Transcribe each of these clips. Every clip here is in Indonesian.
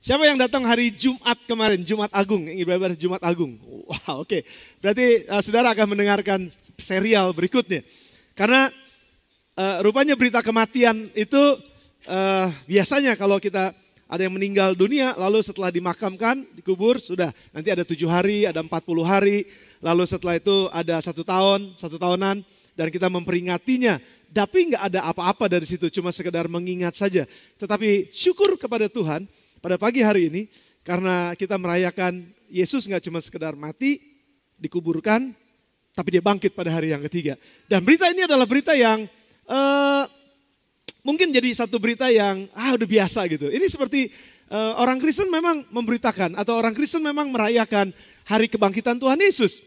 Siapa yang datang hari Jumat kemarin, Jumat Agung, ibadah Jumat Agung? Wah, oke. Berarti saudara akan mendengarkan serial berikutnya. Karena rupanya berita kematian itu biasanya kalau kita ada yang meninggal dunia, lalu setelah dimakamkan, dikubur, sudah. Nanti ada 7 hari, ada 40 hari, lalu setelah itu ada 1 tahun, 1 tahunan, dan kita memperingatinya. Tapi nggak ada apa-apa dari situ, cuma sekedar mengingat saja. Tetapi syukur kepada Tuhan, pada pagi hari ini, karena kita merayakan Yesus nggak cuma sekedar mati, dikuburkan, tapi dia bangkit pada hari yang ketiga. Dan berita ini adalah berita yang mungkin jadi satu berita yang udah biasa gitu. Ini seperti orang Kristen memang memberitakan, atau orang Kristen memang merayakan hari kebangkitan Tuhan Yesus.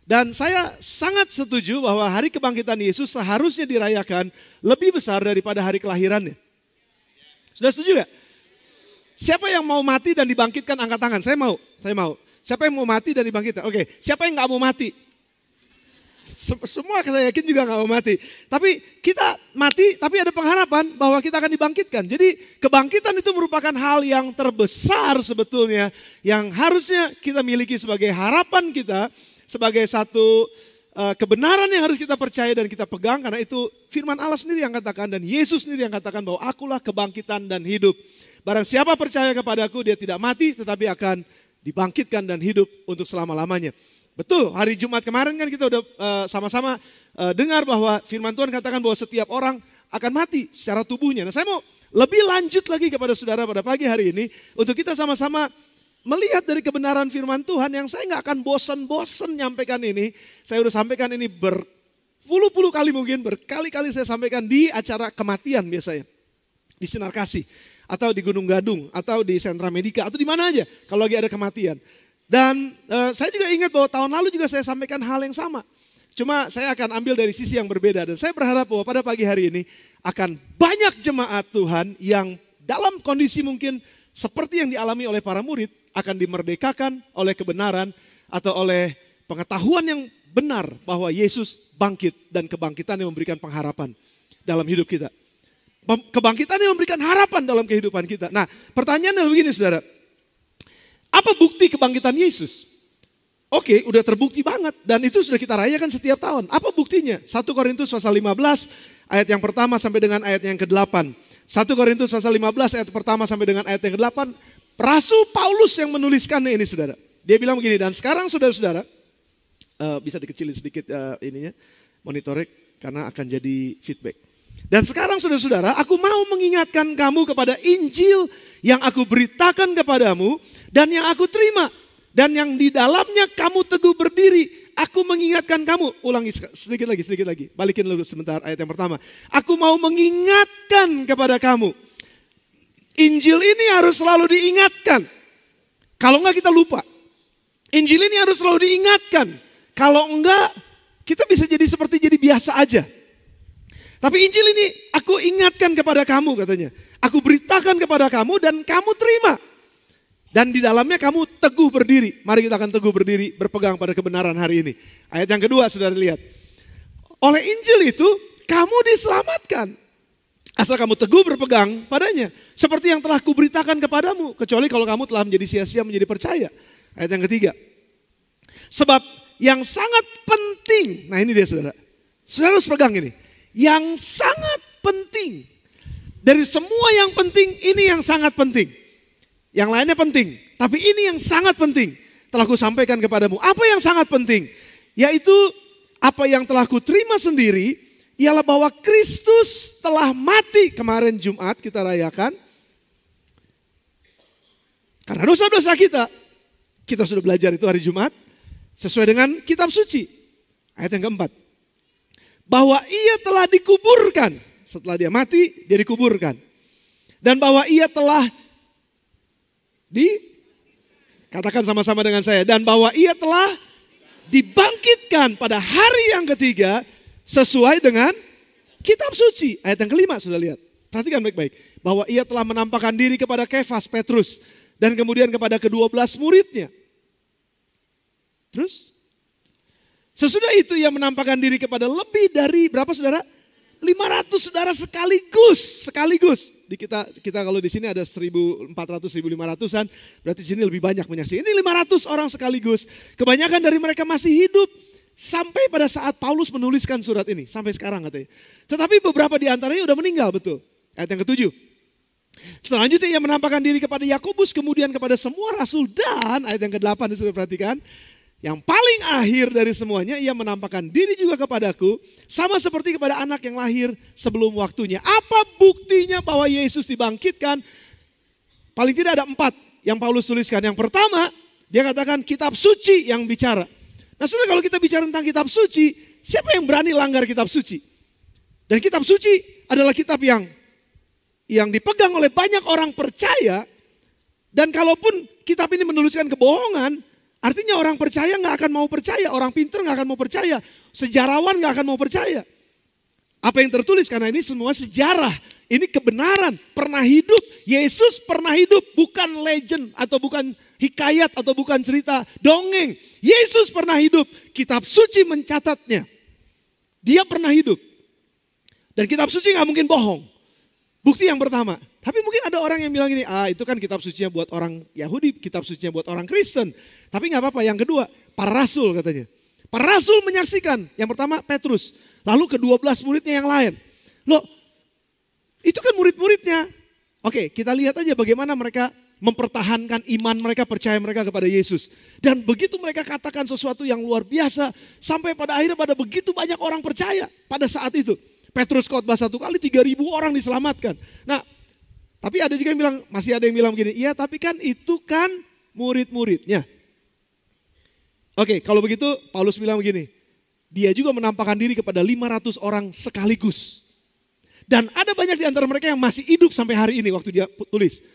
Dan saya sangat setuju bahwa hari kebangkitan Yesus seharusnya dirayakan lebih besar daripada hari kelahirannya. Sudah setuju gak? Siapa yang mau mati dan dibangkitkan angkat tangan? Saya mau. Siapa yang mau mati dan dibangkitkan? Oke, siapa yang gak mau mati? Semua saya yakin juga gak mau mati. Tapi kita mati, tapi ada pengharapan bahwa kita akan dibangkitkan. Jadi kebangkitan itu merupakan hal yang terbesar sebetulnya, yang harusnya kita miliki sebagai harapan kita, sebagai satu kebenaran yang harus kita percaya dan kita pegang. Karena itu firman Allah sendiri yang katakan, dan Yesus sendiri yang katakan bahwa akulah kebangkitan dan hidup. Barang siapa percaya kepadaku, dia tidak mati tetapi akan dibangkitkan dan hidup untuk selama-lamanya. Betul, hari Jumat kemarin kan kita udah sama-sama dengar bahwa firman Tuhan katakan bahwa setiap orang akan mati secara tubuhnya. Nah, saya mau lebih lanjut lagi kepada saudara pada pagi hari ini untuk kita sama-sama melihat dari kebenaran firman Tuhan yang saya nggak akan bosan-bosan nyampaikan ini. Saya udah sampaikan ini berpuluh-puluh kali mungkin, berkali-kali saya sampaikan di acara kematian biasanya. Di Sinar Kasih, atau di Gunung Gadung, atau di Sentra Medika, atau di mana aja kalau lagi ada kematian. Dan saya juga ingat bahwa tahun lalu juga saya sampaikan hal yang sama. Cuma saya akan ambil dari sisi yang berbeda. Dan saya berharap bahwa pada pagi hari ini akan banyak jemaat Tuhan yang dalam kondisi mungkin seperti yang dialami oleh para murid, akan dimerdekakan oleh kebenaran atau oleh pengetahuan yang benar bahwa Yesus bangkit dan kebangkitan yang memberikan pengharapan dalam hidup kita. Kebangkitan yang memberikan harapan dalam kehidupan kita. Nah, pertanyaannya begini saudara. Apa bukti kebangkitan Yesus? Oke, udah terbukti banget. Dan itu sudah kita rayakan setiap tahun. Apa buktinya? 1 Korintus pasal 15 ayat yang pertama sampai dengan ayat yang ke-8. 1 Korintus pasal 15 ayat pertama sampai dengan ayat yang ke-8. Rasul Paulus yang menuliskannya ini saudara. Dia bilang begini, dan sekarang saudara-saudara, bisa dikecilin sedikit ininya, monitornya, karena akan jadi feedback. Dan sekarang saudara-saudara, aku mau mengingatkan kamu kepada Injil yang aku beritakan kepadamu dan yang aku terima. Dan yang di dalamnya kamu teguh berdiri. Aku mengingatkan kamu. Ulangi sedikit lagi. Balikin dulu sebentar ayat yang pertama. Aku mau mengingatkan kepada kamu. Injil ini harus selalu diingatkan. Kalau enggak kita lupa. Injil ini harus selalu diingatkan. Kalau enggak kita bisa jadi seperti jadi biasa aja. Tapi Injil ini aku ingatkan kepada kamu katanya. Aku beritakan kepada kamu dan kamu terima. Dan di dalamnya kamu teguh berdiri. Mari kita akan teguh berdiri berpegang pada kebenaran hari ini. Ayat yang kedua saudara lihat. Oleh Injil itu kamu diselamatkan. Asal kamu teguh berpegang padanya. Seperti yang telah kuberitakan kepadamu. Kecuali kalau kamu telah menjadi sia-sia menjadi percaya. Ayat yang ketiga. Sebab yang sangat penting. Nah ini dia saudara. Saudara harus pegang ini. Yang sangat penting. Dari semua yang penting, ini yang sangat penting. Yang lainnya penting, tapi ini yang sangat penting. Telah kusampaikan kepadamu. Apa yang sangat penting? Yaitu apa yang telah kuterima sendiri, ialah bahwa Kristus telah mati. Kemarin Jumat kita rayakan. Karena dosa-dosa kita sudah belajar itu hari Jumat. Sesuai dengan kitab suci. Ayat yang keempat. Bahwa ia telah dikuburkan. Setelah dia mati, dia dikuburkan. Dan bahwa ia telah katakan sama-sama dengan saya. Dan bahwa ia telah dibangkitkan pada hari yang ketiga sesuai dengan kitab suci. Ayat yang kelima sudah lihat. Perhatikan baik-baik. Bahwa ia telah menampakkan diri kepada Kefas, Petrus. Dan kemudian kepada ke-12 muridnya. Terus? Sesudah itu ia menampakkan diri kepada lebih dari berapa saudara? 500 saudara sekaligus. Di kita kalau di sini ada 1.400, 1.500-an, berarti di sini lebih banyak menyaksikan. Ini 500 orang sekaligus. Kebanyakan dari mereka masih hidup sampai pada saat Paulus menuliskan surat ini, sampai sekarang katanya. Tetapi beberapa di antaranya udah meninggal, betul. Ayat yang ke-7. Selanjutnya ia menampakkan diri kepada Yakobus, kemudian kepada semua rasul, dan ayat yang ke-8 sudah perhatikan. Yang paling akhir dari semuanya, ia menampakkan diri juga kepadaku, sama seperti kepada anak yang lahir sebelum waktunya. Apa buktinya bahwa Yesus dibangkitkan? Paling tidak ada 4 yang Paulus tuliskan. Yang pertama, dia katakan kitab suci yang bicara. Nah saudara, kalau kita bicara tentang kitab suci, siapa yang berani langgar kitab suci? Dan kitab suci adalah kitab yang dipegang oleh banyak orang percaya. Dan kalaupun kitab ini menuliskan kebohongan, artinya orang percaya nggak akan mau percaya, orang pintar nggak akan mau percaya, sejarawan nggak akan mau percaya. Apa yang tertulis, karena ini semua sejarah, ini kebenaran, pernah hidup, Yesus pernah hidup, bukan legend atau bukan hikayat atau bukan cerita dongeng. Yesus pernah hidup, kitab suci mencatatnya. Dia pernah hidup. Dan kitab suci nggak mungkin bohong. Bukti yang pertama. Tapi mungkin ada orang yang bilang gini, itu kan kitab sucinya buat orang Yahudi, kitab sucinya buat orang Kristen. Tapi gak apa-apa, yang kedua, para rasul katanya. Para rasul menyaksikan, yang pertama Petrus, lalu ke-12 muridnya yang lain. Loh, itu kan murid-muridnya. Oke, kita lihat aja bagaimana mereka mempertahankan iman mereka, percaya mereka kepada Yesus. Dan begitu mereka katakan sesuatu yang luar biasa, sampai pada akhirnya pada begitu banyak orang percaya pada saat itu. Petrus khotbah 1 kali 3.000 orang diselamatkan. Nah, tapi ada juga yang bilang, masih ada yang bilang begini, iya tapi kan itu kan murid-muridnya. Oke, kalau begitu Paulus bilang begini, dia juga menampakkan diri kepada 500 orang sekaligus. Dan ada banyak di antara mereka yang masih hidup sampai hari ini waktu dia tulis.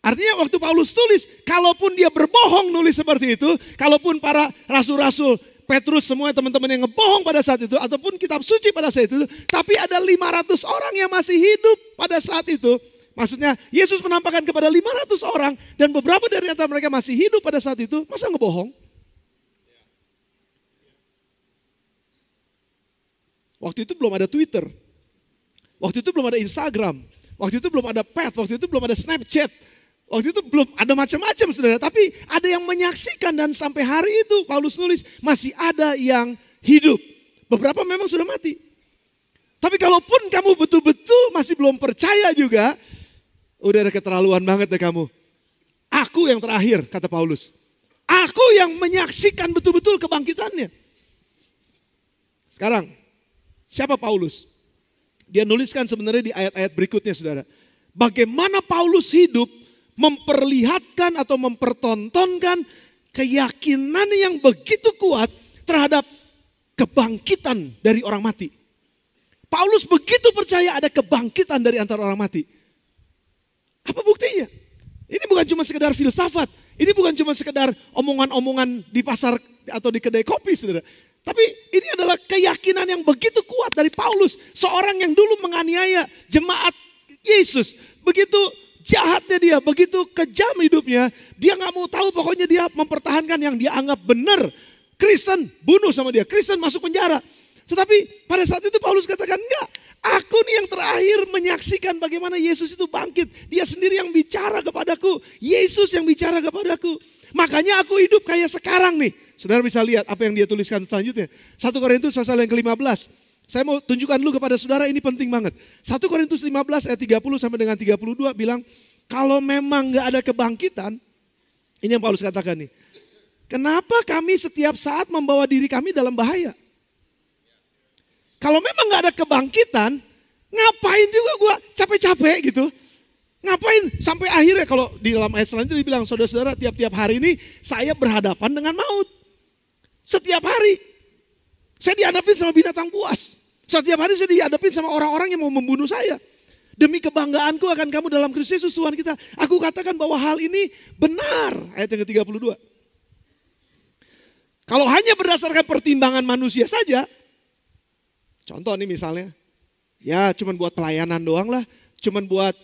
Artinya waktu Paulus tulis, kalaupun dia berbohong nulis seperti itu, kalaupun para rasul-rasul, Petrus semua teman-teman yang ngebohong pada saat itu, ataupun kitab suci pada saat itu, tapi ada 500 orang yang masih hidup pada saat itu. Maksudnya Yesus menampakkan kepada 500 orang dan beberapa dari antara mereka masih hidup pada saat itu, masa ngebohong? Waktu itu belum ada Twitter, waktu itu belum ada Instagram, waktu itu belum ada Pet, waktu itu belum ada Snapchat, waktu itu belum ada macam-macam saudara. Tapi ada yang menyaksikan dan sampai hari itu Paulus nulis masih ada yang hidup. Beberapa memang sudah mati. Tapi kalaupun kamu betul-betul masih belum percaya juga, udah ada keterlaluan banget deh kamu. Aku yang terakhir, kata Paulus. Aku yang menyaksikan betul-betul kebangkitannya. Sekarang, siapa Paulus? Dia nuliskan sebenarnya di ayat-ayat berikutnya saudara. Bagaimana Paulus hidup memperlihatkan atau mempertontonkan keyakinan yang begitu kuat terhadap kebangkitan dari orang mati. Paulus begitu percaya ada kebangkitan dari antara orang mati. Apa buktinya? Ini bukan cuma sekedar filsafat. Ini bukan cuma sekedar omongan-omongan di pasar atau di kedai kopi, saudara. Tapi ini adalah keyakinan yang begitu kuat dari Paulus. Seorang yang dulu menganiaya jemaat Yesus. Begitu jahatnya dia, begitu kejam hidupnya. Dia gak mau tahu, pokoknya dia mempertahankan yang dia anggap benar. Kristen bunuh sama dia, Kristen masuk penjara. Tetapi pada saat itu Paulus katakan, enggak, aku nih yang terakhir menyaksikan bagaimana Yesus itu bangkit. Dia sendiri yang bicara kepadaku, Yesus yang bicara kepadaku. Makanya aku hidup kayak sekarang nih. Saudara bisa lihat apa yang dia tuliskan selanjutnya. 1 Korintus pasal yang ke-15. Saya mau tunjukkan dulu kepada saudara, ini penting banget. 1 Korintus 15 ayat 30 sampai dengan 32 bilang, kalau memang enggak ada kebangkitan, ini yang Paulus katakan nih. Kenapa kami setiap saat membawa diri kami dalam bahaya? Kalau memang gak ada kebangkitan, ngapain juga gue capek-capek gitu. Ngapain sampai akhirnya, kalau di dalam ayat selanjutnya dibilang, saudara-saudara tiap-tiap hari ini saya berhadapan dengan maut. Setiap hari. Saya dihadapin sama binatang buas. Setiap hari saya dihadapin sama orang-orang yang mau membunuh saya. Demi kebanggaanku akan kamu dalam Kristus Yesus Tuhan kita. Aku katakan bahwa hal ini benar. Ayat yang ke-32. Kalau hanya berdasarkan pertimbangan manusia saja, contoh nih misalnya, ya cuman buat pelayanan doang lah, cuman buat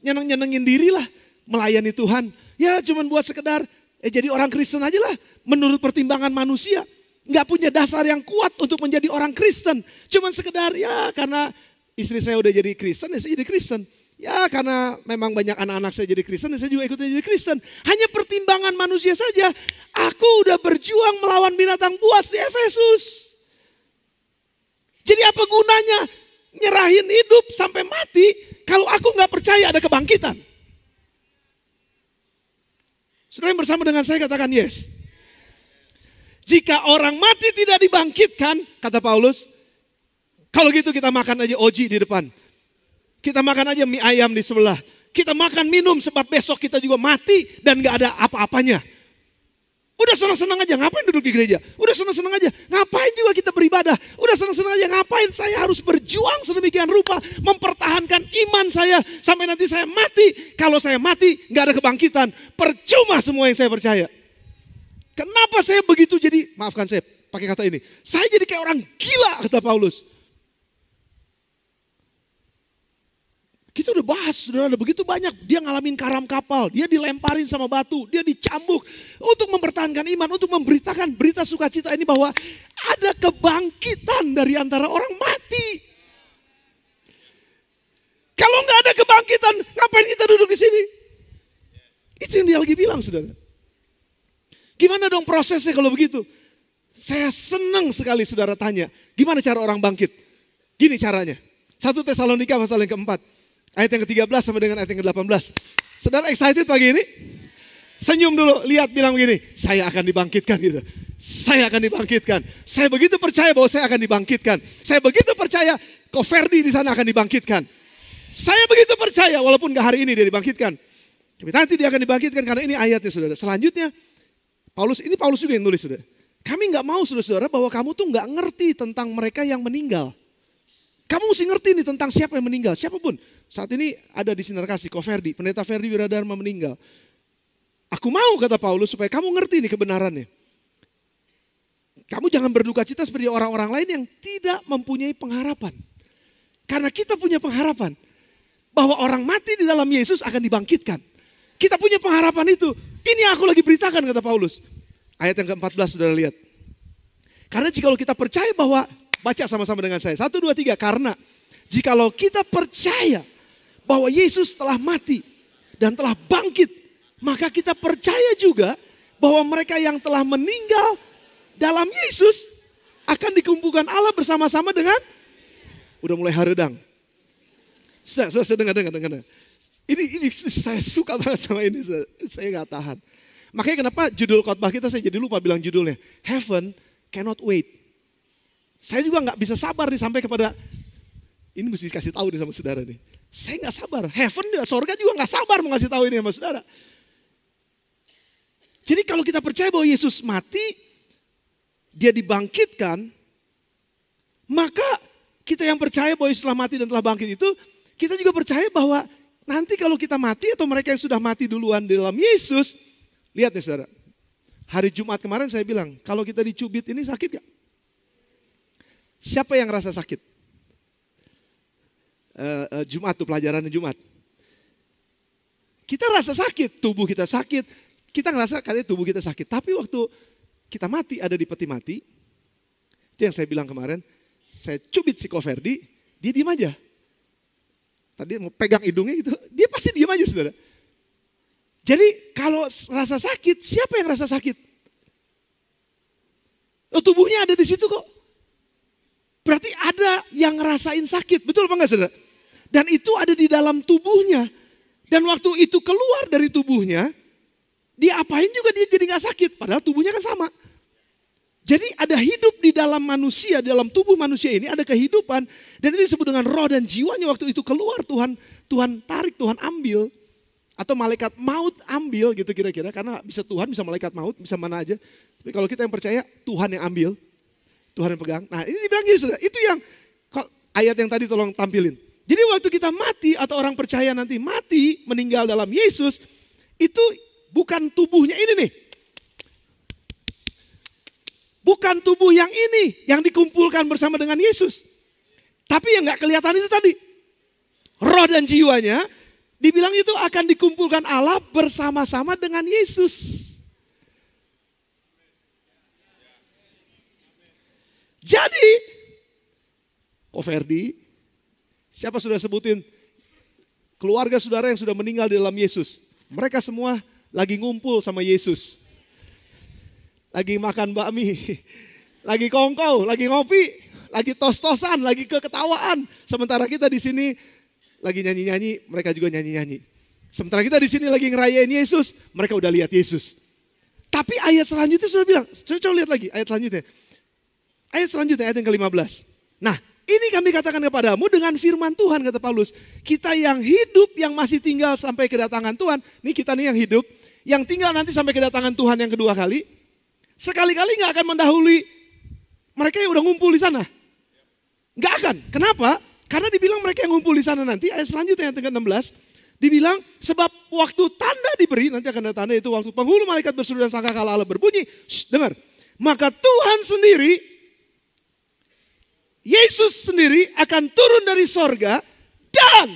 nyeneng-nyenengin diri lah, melayani Tuhan. Ya cuman buat sekedar jadi orang Kristen aja lah, menurut pertimbangan manusia. Nggak punya dasar yang kuat untuk menjadi orang Kristen. Cuman sekedar ya karena istri saya udah jadi Kristen, ya saya jadi Kristen. Ya karena memang banyak anak-anak saya jadi Kristen, ya saya juga ikut jadi Kristen. Hanya pertimbangan manusia saja. Aku udah berjuang melawan binatang buas di Efesus. Jadi apa gunanya nyerahin hidup sampai mati kalau aku nggak percaya ada kebangkitan? Saudara yang bersama dengan saya katakan yes. Jika orang mati tidak dibangkitkan, kata Paulus, kalau gitu kita makan aja oji di depan. Kita makan aja mie ayam di sebelah. Kita makan minum sebab besok kita juga mati dan gak ada apa-apanya. Udah senang-senang aja, ngapain duduk di gereja? Udah senang-senang aja, ngapain juga kita beribadah? Udah senang-senang aja, ngapain saya harus berjuang sedemikian rupa mempertahankan iman saya sampai nanti saya mati. Kalau saya mati gak ada kebangkitan, percuma semua yang saya percaya. Kenapa saya begitu jadi, maafkan saya pakai kata ini, saya jadi kayak orang gila kata Paulus. Kita udah bahas, saudara, ada begitu banyak. Dia ngalamin karam kapal, dia dilemparin sama batu, dia dicambuk untuk mempertahankan iman, untuk memberitakan berita sukacita ini bahwa ada kebangkitan dari antara orang mati. Kalau nggak ada kebangkitan, ngapain kita duduk di sini? Itu yang dia lagi bilang, saudara. Gimana dong prosesnya kalau begitu? Saya senang sekali saudara tanya, gimana cara orang bangkit? Gini caranya. 1 Tesalonika pasal yang keempat. Ayat yang ke-13 sama dengan ayat yang ke-18. Saudara excited pagi ini? Senyum dulu, lihat bilang begini, saya akan dibangkitkan gitu. Saya akan dibangkitkan. Saya begitu percaya bahwa saya akan dibangkitkan. Saya begitu percaya Koferdi di sana akan dibangkitkan. Saya begitu percaya walaupun gak hari ini dia dibangkitkan. Tapi nanti dia akan dibangkitkan karena ini ayatnya saudara. Selanjutnya, Paulus juga yang nulis saudara. Kami gak mau saudara bahwa kamu tuh gak ngerti tentang mereka yang meninggal. Kamu mesti ngerti nih tentang siapa yang meninggal, siapapun. Saat ini ada di Sinar Kasih, Koferdi, Pendeta Ferdi Wiradharma meninggal. Aku mau kata Paulus supaya kamu ngerti nih kebenarannya. Kamu jangan berduka cita seperti orang-orang lain yang tidak mempunyai pengharapan. Karena kita punya pengharapan bahwa orang mati di dalam Yesus akan dibangkitkan. Kita punya pengharapan itu. Ini yang aku lagi beritakan kata Paulus. Ayat yang ke-14 saudara lihat. Karena jikalau kita percaya bahwa, baca sama-sama dengan saya. 1, 2, 3. Karena jikalau kita percaya bahwa Yesus telah mati dan telah bangkit. Maka kita percaya juga bahwa mereka yang telah meninggal dalam Yesus akan dikumpulkan Allah bersama-sama dengan, udah mulai haredang. Saya dengar. Ini saya suka banget sama ini, saya gak tahan. Makanya kenapa judul khotbah kita saya jadi lupa bilang judulnya. Heaven cannot wait. Saya juga gak bisa sabar nih sampai kepada, ini mesti kasih tahu nih sama saudara nih. Saya gak sabar, heaven, sorga juga gak sabar mau ngasih tahu ini sama saudara. Jadi kalau kita percaya bahwa Yesus mati, dia dibangkitkan, maka kita yang percaya bahwa Yesus telah mati dan telah bangkit itu, kita juga percaya bahwa nanti kalau kita mati atau mereka yang sudah mati duluan di dalam Yesus, lihat nih saudara, hari Jumat kemarin saya bilang, kalau kita dicubit ini sakit gak? Siapa yang rasa sakit? Jumat tuh pelajarannya Jumat. Kita rasa sakit, tubuh kita sakit, kita ngerasa katanya tubuh kita sakit. Tapi waktu kita mati ada di peti mati, itu yang saya bilang kemarin, saya cubit si Koferdi, dia diam aja. Tadi mau pegang hidungnya gitu, dia pasti diam aja saudara. Jadi kalau rasa sakit, siapa yang rasa sakit? Oh, tubuhnya ada di situ kok. Berarti ada yang ngerasain sakit, betul apa enggak saudara? Dan itu ada di dalam tubuhnya. Dan waktu itu keluar dari tubuhnya, dia apain juga dia jadi gak sakit, padahal tubuhnya kan sama. Jadi ada hidup di dalam manusia, di dalam tubuh manusia ini ada kehidupan. Dan itu disebut dengan roh dan jiwanya waktu itu keluar Tuhan tarik, Tuhan ambil. Atau malaikat maut ambil gitu kira-kira. Karena bisa Tuhan, bisa malaikat maut, bisa mana aja. Tapi kalau kita yang percaya Tuhan yang ambil, Tuhan yang pegang. Nah ini dibilang gitu saudara, itu yang ayat yang tadi tolong tampilin. Jadi waktu kita mati atau orang percaya nanti mati, meninggal dalam Yesus, itu bukan tubuhnya ini nih. Bukan tubuh yang ini yang dikumpulkan bersama dengan Yesus. Tapi yang gak kelihatan itu tadi. Roh dan jiwanya dibilang itu akan dikumpulkan Allah bersama-sama dengan Yesus. Jadi, Ko Ferdi, siapa sudah sebutin keluarga saudara yang sudah meninggal di dalam Yesus? Mereka semua lagi ngumpul sama Yesus. Lagi makan bakmi, lagi kongkow, lagi ngopi, lagi tos-tosan, lagi keketawaan. Sementara kita di sini lagi nyanyi-nyanyi, mereka juga nyanyi-nyanyi. Sementara kita di sini lagi ngerayain Yesus, mereka udah lihat Yesus. Tapi ayat selanjutnya sudah bilang, coba lihat lagi ayat selanjutnya. Ayat selanjutnya, ayat yang ke-15. Nah, ini kami katakan kepadamu dengan firman Tuhan, kata Paulus. Kita yang hidup, yang masih tinggal sampai kedatangan Tuhan. Ini kita nih yang hidup, yang tinggal nanti sampai kedatangan Tuhan yang kedua kali. Sekali-kali gak akan mendahului mereka yang udah ngumpul di sana. Gak akan. Kenapa? Karena dibilang mereka yang ngumpul di sana nanti, ayat selanjutnya yang ke-16. Dibilang sebab waktu tanda diberi, nanti akan ada tanda itu waktu penghulu malaikat berseru dan sangkakala Allah berbunyi. Dengar. Maka Tuhan sendiri, Yesus sendiri akan turun dari sorga dan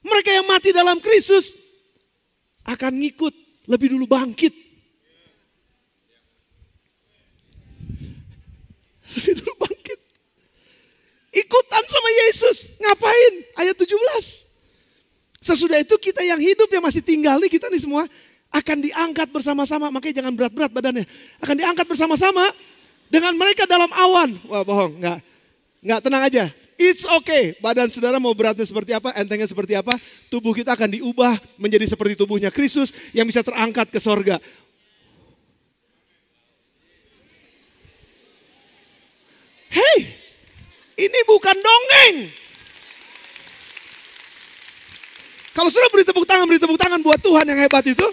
mereka yang mati dalam Kristus akan ngikut lebih dulu bangkit. Lebih dulu bangkit. Ikutan sama Yesus. Ngapain? Ayat 17. Sesudah itu kita yang hidup yang masih tinggal nih, kita nih semua akan diangkat bersama-sama. Makanya jangan berat-berat badannya. Akan diangkat bersama-sama dengan mereka dalam awan. Wah bohong, enggak, tenang aja. It's okay. Badan saudara mau beratnya seperti apa, entengnya seperti apa. Tubuh kita akan diubah menjadi seperti tubuhnya Kristus yang bisa terangkat ke sorga. Hey, ini bukan dongeng. Kalau saudara beri tepuk tangan buat Tuhan yang hebat itu.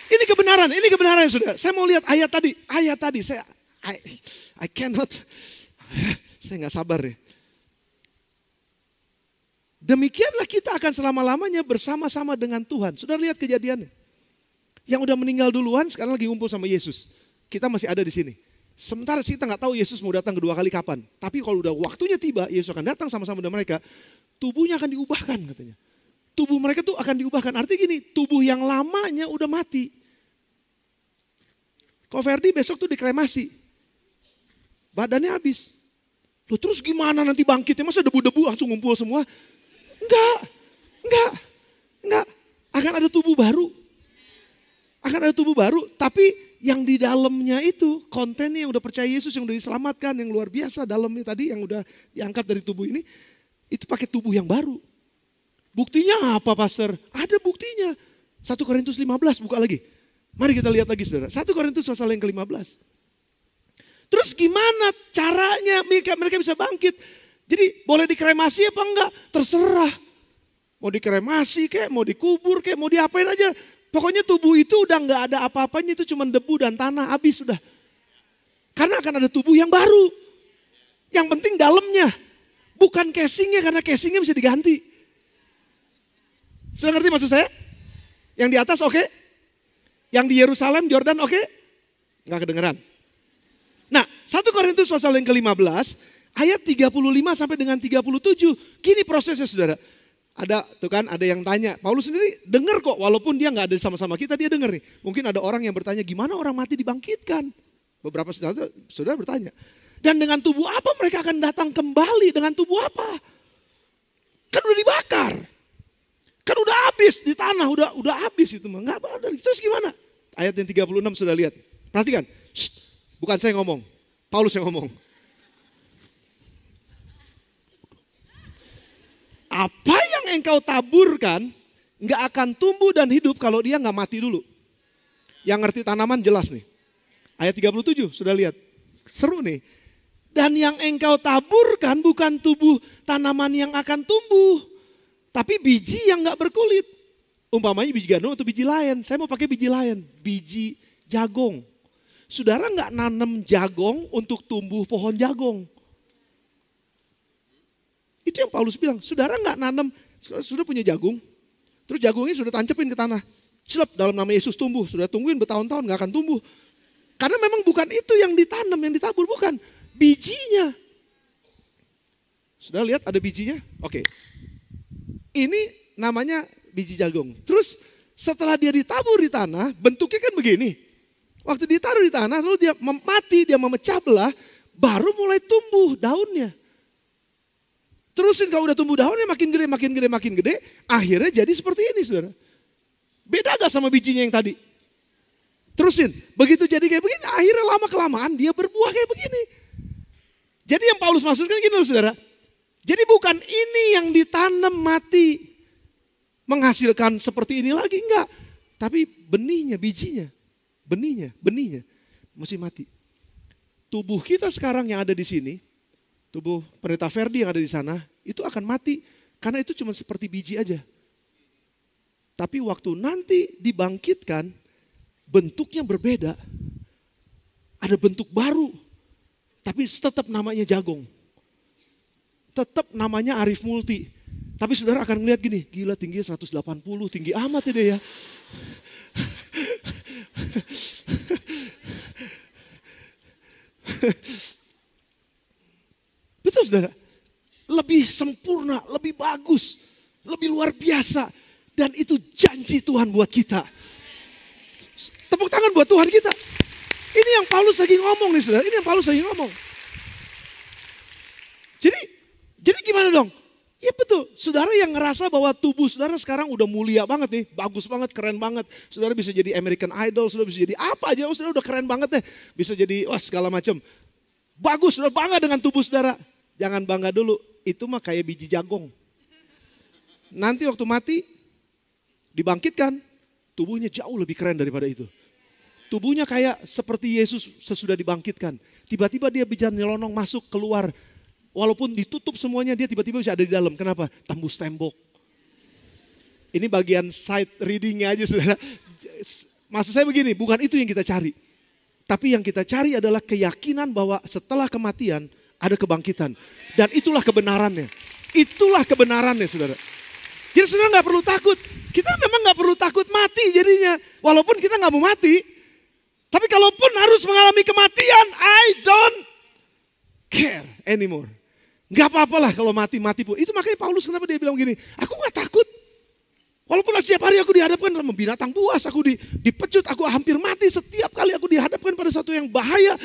Ini kebenaran saudara. Saya mau lihat ayat tadi, I cannot, saya nggak sabar ya. Demikianlah kita akan selama-lamanya bersama-sama dengan Tuhan. Saudara lihat kejadiannya. Yang udah meninggal duluan sekarang lagi ngumpul sama Yesus. Kita masih ada di sini. Sementara kita nggak tahu Yesus mau datang kedua kali kapan. Tapi kalau udah waktunya tiba, Yesus akan datang sama-sama dengan mereka. Tubuhnya akan diubahkan katanya. Tubuh mereka tuh akan diubahkan. Artinya gini, tubuh yang lamanya udah mati. Ko Ferdi besok tuh dikremasi. Badannya habis. Loh terus gimana nanti bangkitnya? Masa debu-debu langsung ngumpul semua? Enggak. Akan ada tubuh baru. Tapi yang di dalamnya itu, kontennya yang udah percaya Yesus, yang udah diselamatkan, yang luar biasa dalamnya tadi, yang udah diangkat dari tubuh ini, itu pakai tubuh yang baru. Buktinya apa pastor? Ada buktinya. 1 Korintus 15, buka lagi. Mari kita lihat lagi saudara. 1 Korintus pasal yang ke-15. Terus gimana caranya mereka bisa bangkit? Jadi boleh dikremasi apa enggak? Terserah. Mau dikremasi kayak, mau dikubur kayak, mau diapain aja. Pokoknya tubuh itu udah gak ada apa-apanya, itu cuma debu dan tanah, habis sudah. Karena akan ada tubuh yang baru. Yang penting dalamnya. Bukan casingnya, karena casingnya bisa diganti. Sudah ngerti maksud saya? Yang di atas oke? Yang di Yerusalem, Jordan oke? Gak kedengeran. Nah 1 Korintus pasal yang ke-15, ayat 35 sampai dengan 37. Gini prosesnya saudara. Ada tuh kan, ada yang tanya, Paulus sendiri dengar kok walaupun dia nggak ada sama-sama kita, dia dengar nih. Mungkin ada orang yang bertanya, gimana orang mati dibangkitkan? Beberapa saudara bertanya. Dan dengan tubuh apa mereka akan datang kembali? Dengan tubuh apa? Kan udah dibakar. Kan udah habis di tanah, udah habis itu mah. Nggak ada. Terus gimana? Ayat yang 36 sudah lihat. Perhatikan. Bukan saya ngomong, Paulus yang ngomong. Apa yang engkau taburkan nggak akan tumbuh dan hidup kalau dia nggak mati dulu. Yang ngerti tanaman jelas nih. Ayat 37 sudah lihat. Seru nih. Dan yang engkau taburkan bukan tubuh tanaman yang akan tumbuh. Tapi biji yang nggak berkulit. Umpamanya biji gandum atau biji lain. Saya mau pakai biji lain. Biji jagong. Saudara nggak nanam jagong untuk tumbuh pohon jagong. Itu yang Paulus bilang, saudara nggak nanam, sudah punya jagung, terus jagungnya sudah tancapin ke tanah, celep dalam nama Yesus tumbuh, sudah tungguin bertahun-tahun nggak akan tumbuh, karena memang bukan itu yang ditanam, yang ditabur bukan, bijinya. Sudah lihat ada bijinya, oke. Ini namanya biji jagung. Terus setelah dia ditabur di tanah, bentuknya kan begini, Waktu ditaruh di tanah, lalu dia mati, dia memecah belah, baru mulai tumbuh daunnya. Terusin kalau udah tumbuh daunnya makin gede, makin gede, makin gede, akhirnya jadi seperti ini saudara. Beda gak sama bijinya yang tadi? Terusin, begitu jadi kayak begini, akhirnya lama-kelamaan dia berbuah kayak begini. Jadi yang Paulus maksudkan gini loh saudara. Jadi bukan ini yang ditanam mati, menghasilkan seperti ini lagi, enggak. Tapi benihnya, bijinya, benihnya, mesti mati. Tubuh kita sekarang yang ada di sini, tubuh pendeta Ferdi yang ada di sana, itu akan mati. Karena itu cuma seperti biji aja. Tapi waktu nanti dibangkitkan, bentuknya berbeda. Ada bentuk baru. Tapi tetap namanya Jagong. Tetap namanya Arif Multi. Tapi saudara akan melihat gini, gila tingginya 180, tinggi amat ya dia ya. Betul saudara? Lebih sempurna, lebih bagus, lebih luar biasa. Dan itu janji Tuhan buat kita. Tepuk tangan buat Tuhan kita. Ini yang Paulus lagi ngomong nih saudara, ini yang Paulus lagi ngomong. Jadi gimana dong? Ya betul, saudara yang ngerasa bahwa tubuh saudara sekarang udah mulia banget nih, bagus banget, keren banget. Saudara bisa jadi American Idol, saudara bisa jadi apa aja, saudara udah keren banget deh. Bisa jadi segala macam. Bagus, saudara bangga dengan tubuh saudara. Jangan bangga dulu, itu mah kayak biji jagung. Nanti waktu mati, dibangkitkan, tubuhnya jauh lebih keren daripada itu. Tubuhnya kayak seperti Yesus sesudah dibangkitkan. Tiba-tiba dia bisa nyelonong masuk, keluar. Walaupun ditutup semuanya, dia tiba-tiba bisa ada di dalam. Kenapa? Tembus tembok. Ini bagian side readingnya aja saudara. Maksud saya begini, bukan itu yang kita cari. Tapi yang kita cari adalah keyakinan bahwa setelah kematian ada kebangkitan. Dan itulah kebenarannya. Itulah kebenarannya saudara. Jadi saudara gak perlu takut. Kita memang gak perlu takut mati jadinya. Walaupun kita gak mau mati. Tapi kalaupun harus mengalami kematian, I don't care anymore. Gak apa-apa lah kalau mati-mati pun. Itu makanya Paulus kenapa dia bilang gini, aku gak takut. Walaupun setiap hari aku dihadapkan sama binatang buas, aku dipecut, aku hampir mati. Setiap kali aku dihadapkan pada sesuatu yang bahaya.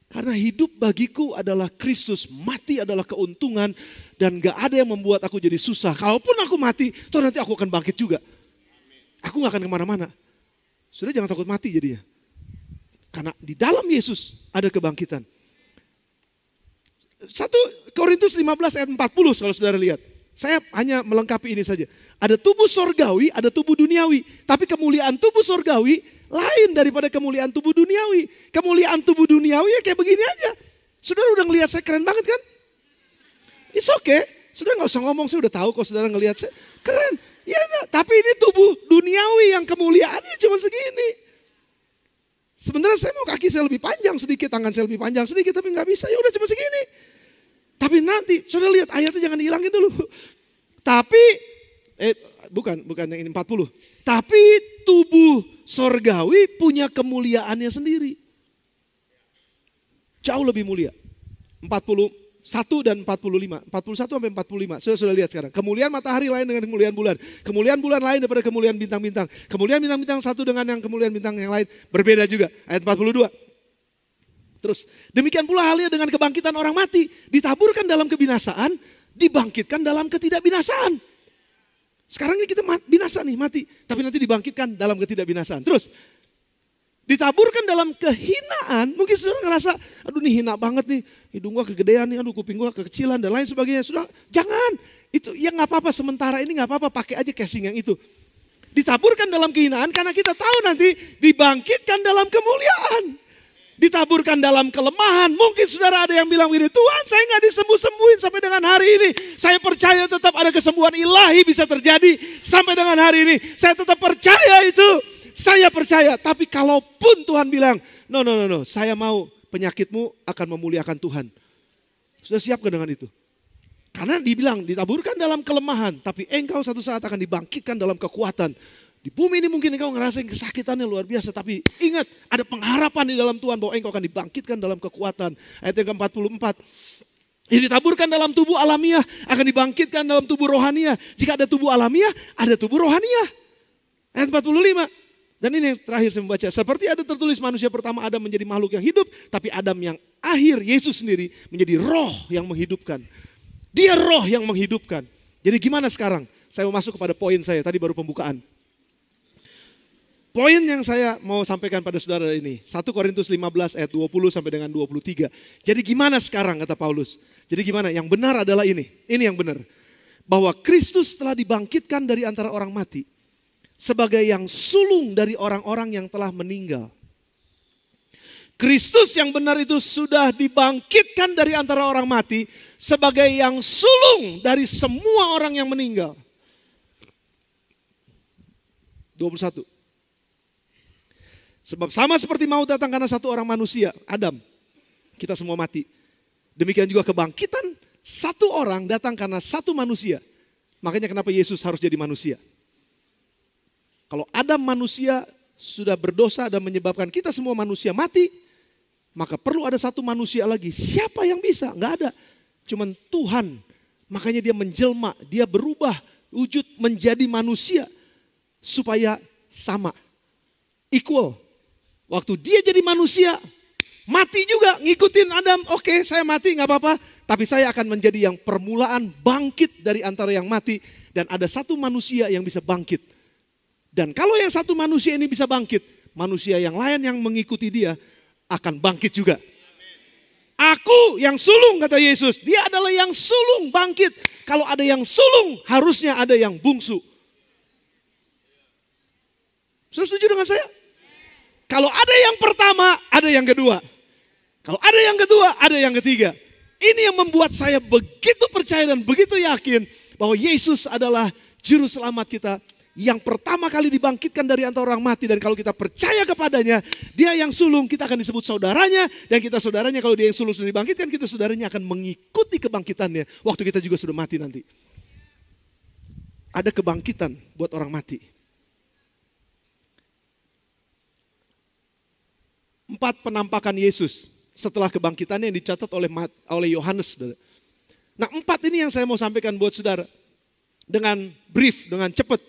Karena hidup bagiku adalah Kristus, mati adalah keuntungan. Dan gak ada yang membuat aku jadi susah. Kalaupun aku mati, toh nanti aku akan bangkit juga. Aku gak akan kemana-mana. Sudah jangan takut mati jadinya. Karena di dalam Yesus ada kebangkitan. 1 Korintus 15 ayat 40 kalau saudara lihat. Saya hanya melengkapi ini saja. Ada tubuh sorgawi, ada tubuh duniawi. Tapi kemuliaan tubuh sorgawi lain daripada kemuliaan tubuh duniawi. Kemuliaan tubuh duniawi ya kayak begini aja. Saudara udah ngelihat saya keren banget kan? It's okay. Saudara gak usah ngomong, saya udah tahu kalau saudara ngelihat saya keren. Ya, tapi ini tubuh duniawi yang kemuliaannya cuma segini. Sebenarnya saya mau kaki saya lebih panjang sedikit, tangan saya lebih panjang sedikit, tapi nggak bisa. Ya udah cuma segini. Tapi nanti, saudara lihat ayatnya jangan dihilangin dulu. Tapi, bukan yang ini 40. Tapi tubuh sorgawi punya kemuliaannya sendiri. Jauh lebih mulia. 41 dan 45. 41 sampai 45. Sudah lihat sekarang. Kemuliaan matahari lain dengan kemuliaan bulan. Kemuliaan bulan lain daripada kemuliaan bintang-bintang. Kemuliaan bintang-bintang satu dengan yang kemuliaan bintang yang lain. Berbeda juga. Ayat 42. Terus demikian pula halnya dengan kebangkitan orang mati. Ditaburkan dalam kebinasaan. Dibangkitkan dalam ketidakbinasaan. Sekarang ini kita binasa nih, mati. Tapi nanti dibangkitkan dalam ketidakbinasaan. Terus ditaburkan dalam kehinaan. Mungkin saudara ngerasa, aduh nih hina banget nih. Hidung gua kegedean nih, aduh kuping gua kekecilan dan lain sebagainya. Saudara, jangan. Itu ya gak apa-apa, sementara ini gak apa-apa. Pakai aja casing yang itu. Ditaburkan dalam kehinaan karena kita tahu nanti dibangkitkan dalam kemuliaan. Ditaburkan dalam kelemahan. Mungkin saudara ada yang bilang begini, Tuhan saya gak disembuh-sembuhin sampai dengan hari ini. Saya percaya tetap ada kesembuhan ilahi bisa terjadi sampai dengan hari ini. Saya tetap percaya itu. Saya percaya, tapi kalaupun Tuhan bilang, no, saya mau penyakitmu akan memuliakan Tuhan. Sudah siapkan dengan itu? Karena dibilang ditaburkan dalam kelemahan, tapi engkau satu saat akan dibangkitkan dalam kekuatan. Di bumi ini mungkin engkau ngerasain kesakitannya luar biasa, tapi ingat ada pengharapan di dalam Tuhan bahwa engkau akan dibangkitkan dalam kekuatan. Ayat yang ke-44. Ini ditaburkan dalam tubuh alamiah, akan dibangkitkan dalam tubuh rohaniah. Jika ada tubuh alamiah, ada tubuh rohaniah. Ayat 45. Dan ini yang terakhir saya membaca. Seperti ada tertulis manusia pertama Adam menjadi makhluk yang hidup. Tapi Adam yang akhir, Yesus sendiri menjadi roh yang menghidupkan. Dia roh yang menghidupkan. Jadi gimana sekarang? Saya mau masuk kepada poin saya, tadi baru pembukaan. Poin yang saya mau sampaikan pada saudara ini. 1 Korintus 15 ayat 20 sampai dengan 23. Jadi gimana sekarang kata Paulus? Jadi gimana? Yang benar adalah ini. Ini yang benar. Bahwa Kristus telah dibangkitkan dari antara orang mati. Sebagai yang sulung dari orang-orang yang telah meninggal. Kristus yang benar itu sudah dibangkitkan dari antara orang mati. Sebagai yang sulung dari semua orang yang meninggal. 21. Sebab sama seperti maut datang karena satu orang manusia, Adam. Kita semua mati. Demikian juga kebangkitan satu orang datang karena satu manusia. Makanya kenapa Yesus harus jadi manusia. Kalau Adam manusia sudah berdosa dan menyebabkan kita semua manusia mati, maka perlu ada satu manusia lagi. Siapa yang bisa? Enggak ada. Cuman Tuhan. Makanya dia menjelma, dia berubah wujud menjadi manusia supaya sama. Equal. Waktu dia jadi manusia, mati juga ngikutin Adam. Oke, saya mati nggak apa-apa. Tapi saya akan menjadi yang permulaan bangkit dari antara yang mati. Dan ada satu manusia yang bisa bangkit. Dan kalau yang satu manusia ini bisa bangkit, manusia yang lain yang mengikuti dia akan bangkit juga. Aku yang sulung kata Yesus, dia adalah yang sulung bangkit. Kalau ada yang sulung, harusnya ada yang bungsu. Sudah setuju dengan saya? Kalau ada yang pertama, ada yang kedua. Kalau ada yang kedua, ada yang ketiga. Ini yang membuat saya begitu percaya dan begitu yakin bahwa Yesus adalah juru selamat kita. Yang pertama kali dibangkitkan dari antara orang mati. Dan kalau kita percaya kepadanya, dia yang sulung, kita akan disebut saudaranya. Dan kita saudaranya, kalau dia yang sulung sudah dibangkitkan, kita saudaranya akan mengikuti kebangkitannya. Waktu kita juga sudah mati nanti. Ada kebangkitan buat orang mati. 4 penampakan Yesus setelah kebangkitannya yang dicatat oleh Yohanes. Nah 4 ini yang saya mau sampaikan buat saudara. Dengan brief, dengan cepat.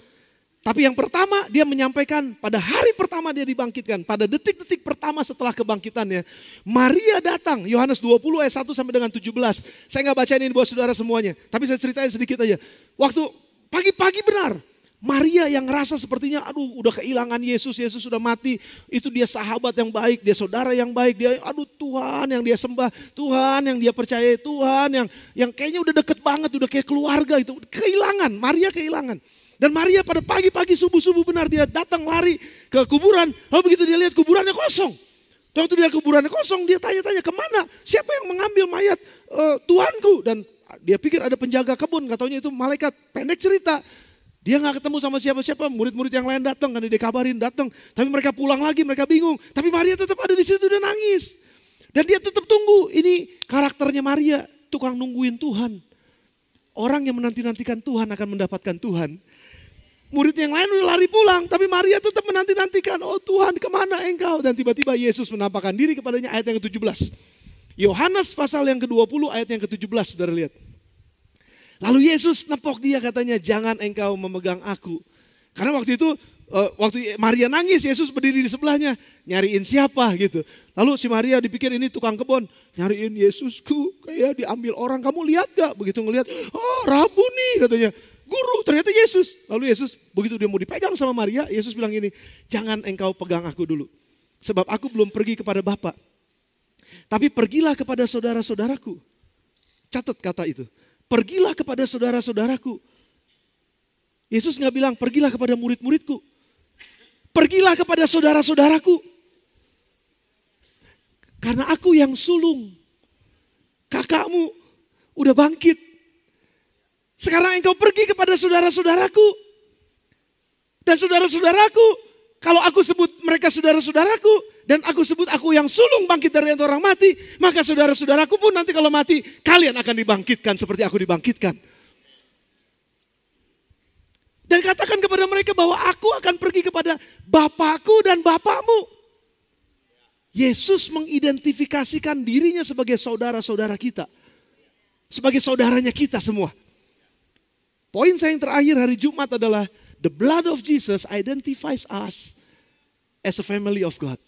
Tapi yang pertama dia menyampaikan pada hari pertama dia dibangkitkan. Pada detik-detik pertama setelah kebangkitannya. Maria datang, Yohanes 20 ayat 1 sampai dengan 17. Saya nggak bacain ini buat saudara semuanya. Tapi saya ceritain sedikit aja. Waktu pagi-pagi benar. Maria yang ngerasa sepertinya aduh udah kehilangan Yesus. Yesus sudah mati. Itu dia sahabat yang baik, dia saudara yang baik. Dia aduh Tuhan yang dia sembah. Tuhan yang dia percaya. Tuhan yang kayaknya udah deket banget. Udah kayak keluarga itu. Kehilangan, Maria kehilangan. Dan Maria pada pagi-pagi subuh-subuh benar dia datang lari ke kuburan. Lalu begitu dia lihat kuburannya kosong. Dan waktu dia lihat kuburannya kosong dia tanya-tanya kemana? Siapa yang mengambil mayat Tuhanku? Dan dia pikir ada penjaga kebun. Gak taunya itu malaikat. Pendek cerita. Dia gak ketemu sama siapa-siapa. Murid-murid yang lain datang. Karena dikabarin datang. Tapi mereka pulang lagi mereka bingung. Tapi Maria tetap ada di situ dan nangis. Dan dia tetap tunggu. Ini karakternya Maria. Tukang nungguin Tuhan. Orang yang menanti-nantikan Tuhan akan mendapatkan Tuhan. Murid yang lain udah lari pulang, tapi Maria tetap menanti-nantikan. Oh Tuhan, kemana engkau? Dan tiba-tiba Yesus menampakkan diri kepadanya, ayat yang ke-17. Yohanes pasal yang ke-20 ayat yang ke-17, saudara lihat. Lalu Yesus nepok dia katanya, jangan engkau memegang aku. Karena waktu itu, waktu Maria nangis, Yesus berdiri di sebelahnya. Nyariin siapa gitu. Lalu si Maria dipikir ini tukang kebun. Nyariin Yesusku, kayak diambil orang. Kamu lihat gak? Begitu ngelihat, oh Rabuni katanya. Guru, ternyata Yesus. Lalu Yesus, begitu dia mau dipegang sama Maria, Yesus bilang gini, jangan engkau pegang aku dulu. Sebab aku belum pergi kepada Bapa. Tapi pergilah kepada saudara-saudaraku. Catat kata itu. Pergilah kepada saudara-saudaraku. Yesus gak bilang, pergilah kepada murid-muridku. Pergilah kepada saudara-saudaraku. Karena aku yang sulung. Kakakmu udah bangkit. Sekarang engkau pergi kepada saudara-saudaraku. Dan saudara-saudaraku, kalau aku sebut mereka saudara-saudaraku, dan aku sebut aku yang sulung bangkit dari antara orang mati, maka saudara-saudaraku pun nanti kalau mati, kalian akan dibangkitkan seperti aku dibangkitkan. Dan katakan kepada mereka bahwa aku akan pergi kepada Bapakku dan Bapakmu. Yesus mengidentifikasikan dirinya sebagai saudara-saudara kita. Sebagai saudaranya kita semua. Poin saya yang terakhir hari Jumat adalah the blood of Jesus identifies us as a family of God.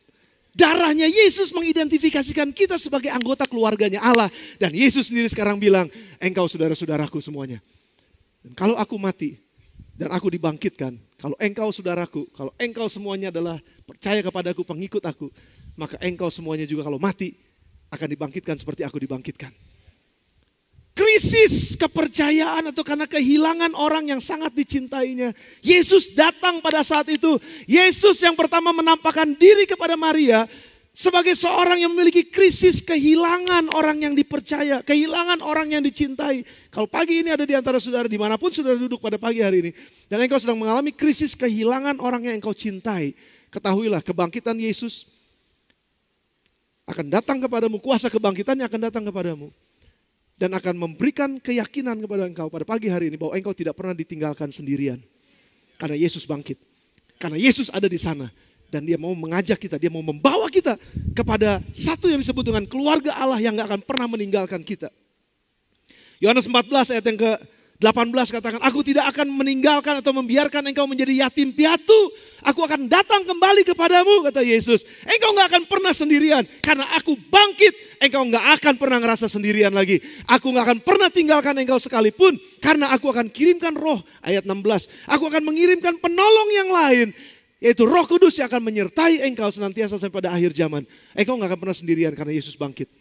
Darahnya Yesus mengidentifikasikan kita sebagai anggota keluarganya Allah. Dan Yesus sendiri sekarang bilang, engkau saudara-saudaraku semuanya. Dan kalau aku mati dan aku dibangkitkan, kalau engkau saudaraku, kalau engkau semuanya adalah percaya kepadaku, pengikut aku, maka engkau semuanya juga kalau mati akan dibangkitkan seperti aku dibangkitkan. Krisis kepercayaan atau karena kehilangan orang yang sangat dicintainya. Yesus datang pada saat itu. Yesus yang pertama menampakkan diri kepada Maria sebagai seorang yang memiliki krisis kehilangan orang yang dipercaya, kehilangan orang yang dicintai. Kalau pagi ini ada di antara saudara dimanapun saudara duduk pada pagi hari ini, dan engkau sedang mengalami krisis kehilangan orang yang engkau cintai, ketahuilah kebangkitan Yesus akan datang kepadamu, kuasa kebangkitannya akan datang kepadamu. Dan akan memberikan keyakinan kepada engkau pada pagi hari ini bahwa engkau tidak pernah ditinggalkan sendirian. Karena Yesus bangkit. Karena Yesus ada di sana. Dan dia mau mengajak kita, dia mau membawa kita kepada satu yang disebut dengan keluarga Allah yang gak akan pernah meninggalkan kita. Yohanes 14 ayat yang ke-18 katakan, aku tidak akan meninggalkan atau membiarkan engkau menjadi yatim piatu. Aku akan datang kembali kepadamu, kata Yesus. Engkau gak akan pernah sendirian. Karena aku bangkit, engkau gak akan pernah ngerasa sendirian lagi. Aku gak akan pernah tinggalkan engkau sekalipun. Karena aku akan kirimkan roh, ayat 16. Aku akan mengirimkan penolong yang lain. Yaitu Roh Kudus yang akan menyertai engkau senantiasa sampai pada akhir zaman. Engkau gak akan pernah sendirian karena Yesus bangkit.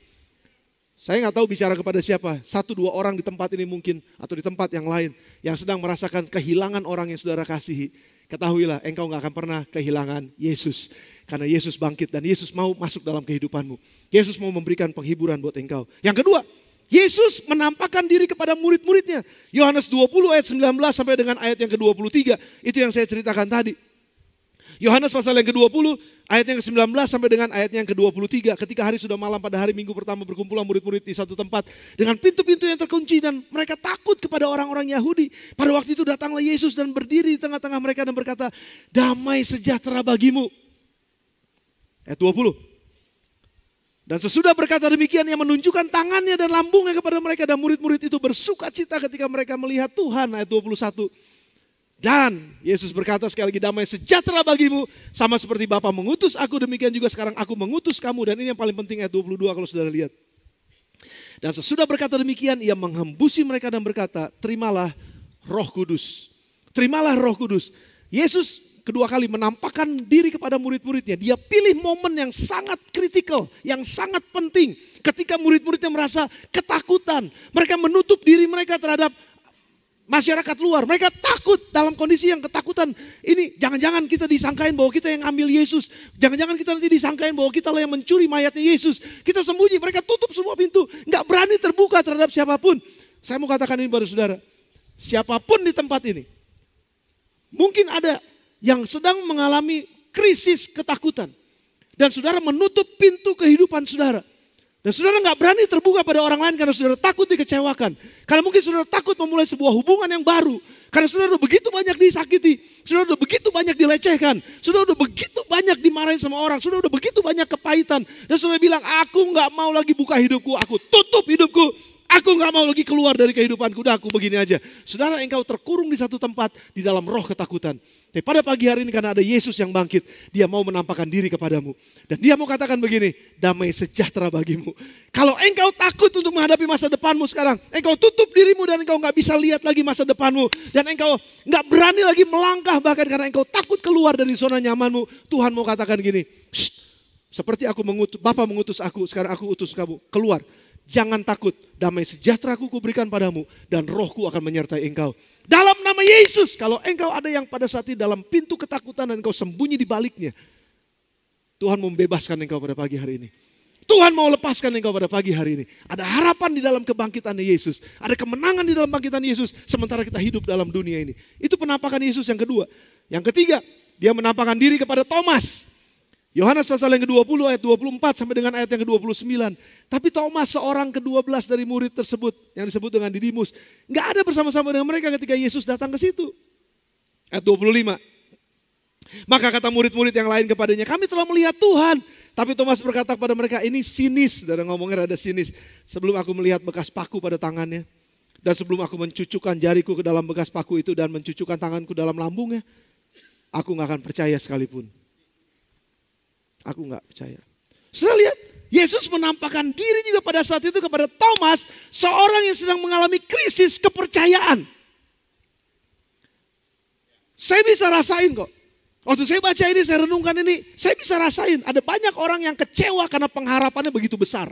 Saya gak tahu bicara kepada siapa. 1-2 orang di tempat ini mungkin. Atau di tempat yang lain. Yang sedang merasakan kehilangan orang yang saudara kasihi. Ketahuilah engkau gak akan pernah kehilangan Yesus. Karena Yesus bangkit dan Yesus mau masuk dalam kehidupanmu. Yesus mau memberikan penghiburan buat engkau. Yang kedua, Yesus menampakkan diri kepada murid-muridnya. Yohanes 20 ayat 19 sampai dengan ayat yang ke-23. Itu yang saya ceritakan tadi. Yohanes pasal yang ke-20 ayat yang ke-19 sampai dengan ayat yang ke-23. Ketika hari sudah malam pada hari Minggu pertama berkumpullah murid-murid di satu tempat. Dengan pintu-pintu yang terkunci dan mereka takut kepada orang-orang Yahudi. Pada waktu itu datanglah Yesus dan berdiri di tengah-tengah mereka dan berkata, damai sejahtera bagimu. Ayat 20. Dan sesudah berkata demikian ia menunjukkan tangannya dan lambungnya kepada mereka. Dan murid-murid itu bersuka cita ketika mereka melihat Tuhan. Ayat 21. Dan Yesus berkata sekali lagi, damai sejahtera bagimu. Sama seperti Bapa mengutus aku, demikian juga sekarang aku mengutus kamu. Dan ini yang paling penting ayat 22 kalau saudara lihat. Dan sesudah berkata demikian, ia menghembusi mereka dan berkata, terimalah Roh Kudus. Terimalah Roh Kudus. Yesus kedua kali menampakkan diri kepada murid-muridnya. Dia pilih momen yang sangat kritikal, yang sangat penting. Ketika murid-muridnya merasa ketakutan. Mereka menutup diri mereka terhadap masyarakat luar. Mereka takut dalam kondisi yang ketakutan. Ini jangan-jangan kita disangkain bahwa kita yang ambil Yesus. Jangan-jangan kita nanti disangkain bahwa kita lah yang mencuri mayatnya Yesus. Kita sembunyi, mereka tutup semua pintu. Nggak berani terbuka terhadap siapapun. Saya mau katakan ini pada saudara. Siapapun di tempat ini. Mungkin ada yang sedang mengalami krisis ketakutan. Dan saudara menutup pintu kehidupan saudara. Dan saudara gak berani terbuka pada orang lain karena saudara takut dikecewakan. Karena mungkin saudara takut memulai sebuah hubungan yang baru. Karena saudara udah begitu banyak disakiti. Saudara udah begitu banyak dilecehkan. Saudara udah begitu banyak dimarahin sama orang. Saudara udah begitu banyak kepahitan. Dan saudara bilang, aku gak mau lagi buka hidupku. Aku tutup hidupku. Aku gak mau lagi keluar dari kehidupanku. Udah aku begini aja. Saudara engkau terkurung di satu tempat di dalam roh ketakutan. Tapi pada pagi hari ini karena ada Yesus yang bangkit, dia mau menampakkan diri kepadamu. Dan dia mau katakan begini, damai sejahtera bagimu. Kalau engkau takut untuk menghadapi masa depanmu sekarang, engkau tutup dirimu dan engkau gak bisa lihat lagi masa depanmu. Dan engkau gak berani lagi melangkah bahkan karena engkau takut keluar dari zona nyamanmu. Tuhan mau katakan gini, seperti aku mengutus, Bapa mengutus aku, sekarang aku utus kamu, keluar. Jangan takut, damai sejahtera-Ku kuberikan padamu dan roh-Ku akan menyertai engkau. Dalam nama Yesus, kalau engkau ada yang pada saat ini dalam pintu ketakutan dan engkau sembunyi di baliknya, Tuhan mau membebaskan engkau pada pagi hari ini. Tuhan mau lepaskan engkau pada pagi hari ini. Ada harapan di dalam kebangkitan Yesus. Ada kemenangan di dalam bangkitan Yesus sementara kita hidup dalam dunia ini. Itu penampakan Yesus yang kedua. Yang ketiga, dia menampakkan diri kepada Thomas. Yohanes pasal yang ke-20 ayat 24 sampai dengan ayat yang ke-29. Tapi Thomas seorang ke-12 dari murid tersebut yang disebut dengan Didimus. Gak ada bersama-sama dengan mereka ketika Yesus datang ke situ. Ayat 25. Maka kata murid-murid yang lain kepadanya, kami telah melihat Tuhan. Tapi Thomas berkata kepada mereka, ini sinis. Dan ngomongnya rada sinis. Sebelum aku melihat bekas paku pada tangannya. Dan sebelum aku mencucukkan jariku ke dalam bekas paku itu dan mencucukkan tanganku dalam lambungnya. Aku gak akan percaya sekalipun. Aku nggak percaya. Sudah lihat, Yesus menampakkan diri juga pada saat itu kepada Thomas, seorang yang sedang mengalami krisis kepercayaan. Saya bisa rasain kok. Waktu saya baca ini, saya renungkan ini, saya bisa rasain. Ada banyak orang yang kecewa karena pengharapannya begitu besar.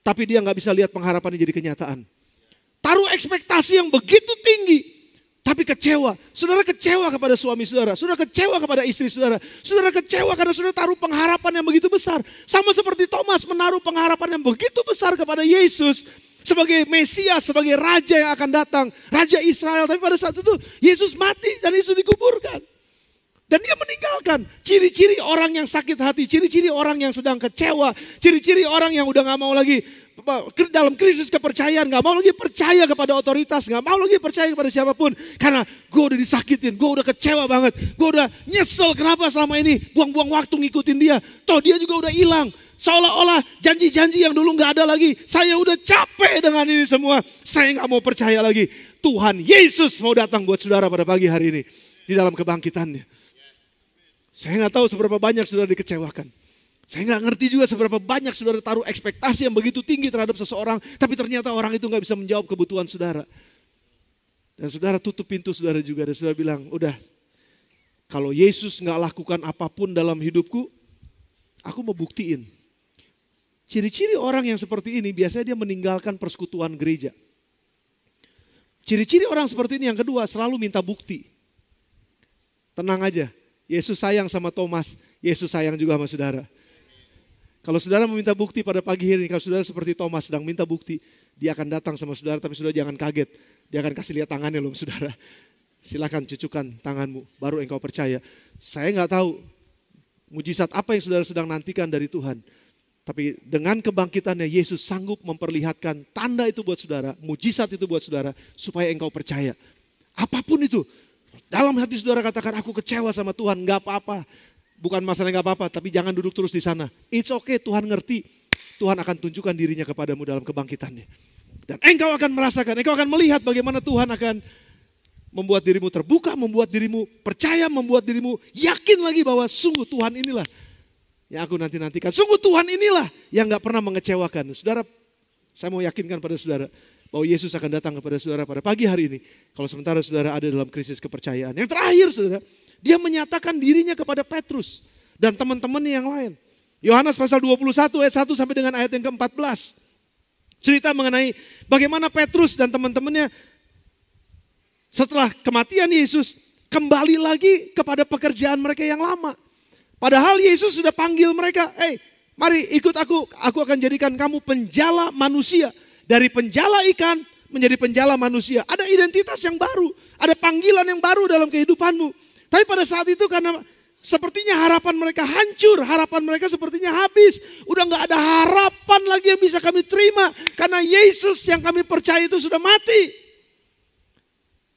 Tapi dia nggak bisa lihat pengharapannya jadi kenyataan. Taruh ekspektasi yang begitu tinggi, tapi kecewa. Saudara kecewa kepada suami saudara, saudara kecewa kepada istri saudara, saudara kecewa karena saudara taruh pengharapan yang begitu besar. Sama seperti Thomas menaruh pengharapan yang begitu besar kepada Yesus sebagai Mesias, sebagai Raja yang akan datang, Raja Israel. Tapi pada saat itu Yesus mati dan Yesus dikuburkan. Dan dia meninggalkan ciri-ciri orang yang sakit hati, ciri-ciri orang yang sedang kecewa, ciri-ciri orang yang udah gak mau lagi dalam krisis kepercayaan, gak mau lagi percaya kepada otoritas, gak mau lagi percaya kepada siapapun. Karena gue udah disakitin, gue udah kecewa banget, gue udah nyesel kenapa selama ini buang-buang waktu ngikutin dia. Toh dia juga udah hilang, seolah-olah janji-janji yang dulu gak ada lagi. Saya udah capek dengan ini semua, saya gak mau percaya lagi. Tuhan Yesus mau datang buat saudara pada pagi hari ini di dalam kebangkitannya. Saya nggak tahu seberapa banyak saudara dikecewakan. Saya nggak ngerti juga seberapa banyak saudara taruh ekspektasi yang begitu tinggi terhadap seseorang. Tapi ternyata orang itu nggak bisa menjawab kebutuhan saudara. Dan saudara tutup pintu saudara juga. Dan saudara bilang, udah kalau Yesus nggak lakukan apapun dalam hidupku, aku mau buktiin. Ciri-ciri orang yang seperti ini biasanya dia meninggalkan persekutuan gereja. Ciri-ciri orang seperti ini yang kedua selalu minta bukti. Tenang aja. Yesus sayang sama Thomas, Yesus sayang juga sama saudara. Kalau saudara meminta bukti pada pagi hari ini, kalau saudara seperti Thomas sedang minta bukti, dia akan datang sama saudara, tapi saudara jangan kaget. Dia akan kasih lihat tangannya loh saudara. Silakan cucukkan tanganmu, baru engkau percaya. Saya nggak tahu mujizat apa yang saudara sedang nantikan dari Tuhan. Tapi dengan kebangkitannya Yesus sanggup memperlihatkan tanda itu buat saudara, mujizat itu buat saudara, supaya engkau percaya. Apapun itu. Dalam hati saudara katakan, aku kecewa sama Tuhan, gak apa-apa. Bukan masalahnya gak apa-apa, tapi jangan duduk terus di sana. It's okay, Tuhan ngerti. Tuhan akan tunjukkan dirinya kepadamu dalam kebangkitannya. Dan engkau akan merasakan, engkau akan melihat bagaimana Tuhan akan membuat dirimu terbuka, membuat dirimu percaya, membuat dirimu yakin lagi bahwa sungguh Tuhan inilah yang aku nanti-nantikan. Sungguh Tuhan inilah yang gak pernah mengecewakan. Saudara, saya mau yakinkan pada saudara, bahwa Yesus akan datang kepada saudara pada pagi hari ini. Kalau sementara saudara ada dalam krisis kepercayaan. Yang terakhir saudara, dia menyatakan dirinya kepada Petrus dan teman-temannya yang lain. Yohanes pasal 21 ayat 1 sampai dengan ayat yang ke-14. Cerita mengenai bagaimana Petrus dan teman-temannya setelah kematian Yesus kembali lagi kepada pekerjaan mereka yang lama. Padahal Yesus sudah panggil mereka, mari ikut aku akan jadikan kamu penjala manusia. Dari penjala ikan menjadi penjala manusia. Ada identitas yang baru. Ada panggilan yang baru dalam kehidupanmu. Tapi pada saat itu karena sepertinya harapan mereka hancur. Harapan mereka sepertinya habis. Udah gak ada harapan lagi yang bisa kami terima. Karena Yesus yang kami percaya itu sudah mati.